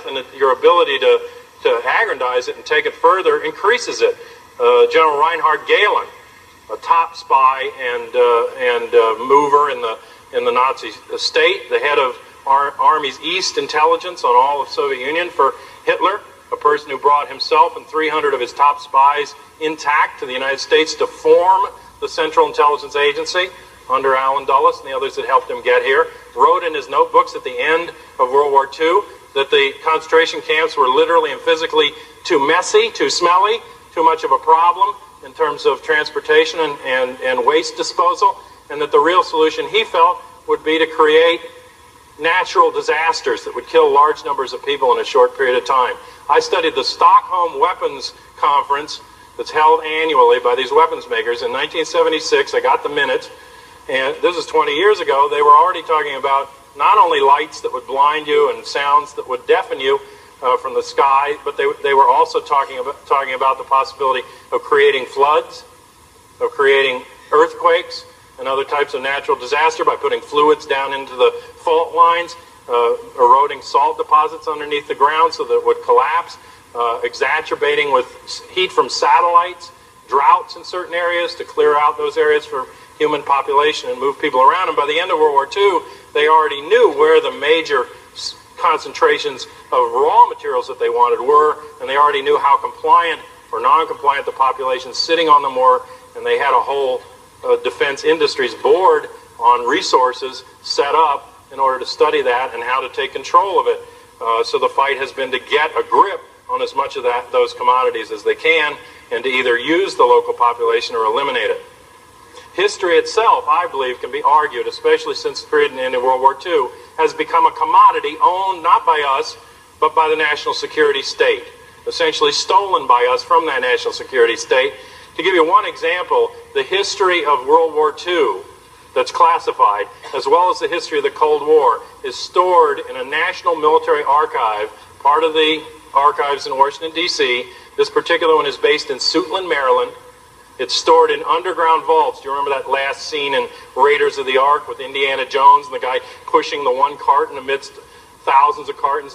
and your ability to aggrandize it and take it further increases it. General Reinhard Gehlen, a top spy and mover in the Nazi state, the head of Army's East intelligence on all of Soviet Union for Hitler, a person who brought himself and 300 of his top spies intact to the United States to form the Central Intelligence Agency under Allen Dulles and the others that helped him get here, wrote in his notebooks at the end of World War II that the concentration camps were literally and physically too messy, too smelly, too much of a problem in terms of transportation and waste disposal, and that the real solution, he felt, would be to create natural disasters that would kill large numbers of people in a short period of time. I studied the Stockholm Weapons Conference that's held annually by these weapons makers. In 1976, I got the minutes, and this is 20 years ago. They were already talking about not only lights that would blind you and sounds that would deafen you from the sky, but they were also talking about the possibility of creating floods, of creating earthquakes, and other types of natural disaster by putting fluids down into the fault lines, eroding salt deposits underneath the ground so that it would collapse, exacerbating with heat from satellites, droughts in certain areas to clear out those areas for human population and move people around. And by the end of World War II, they already knew where the major concentrations of raw materials that they wanted were, and they already knew how compliant or non-compliant the population sitting on them were, and they had a whole defense industries board on resources set up in order to study that and how to take control of it. So the fight has been to get a grip on as much of those commodities as they can, and to either use the local population or eliminate it. History itself, I believe, can be argued, especially since the period in World War II, has become a commodity owned not by us, but by the national security state, essentially stolen by us from that national security state. To give you one example, the history of World War II that's classified, as well as the history of the Cold War, is stored in a national military archive, part of the archives in Washington, D.C. This particular one is based in Suitland, Maryland. It's stored in underground vaults. Do you remember that last scene in Raiders of the Ark with Indiana Jones and the guy pushing the one carton amidst thousands of cartons?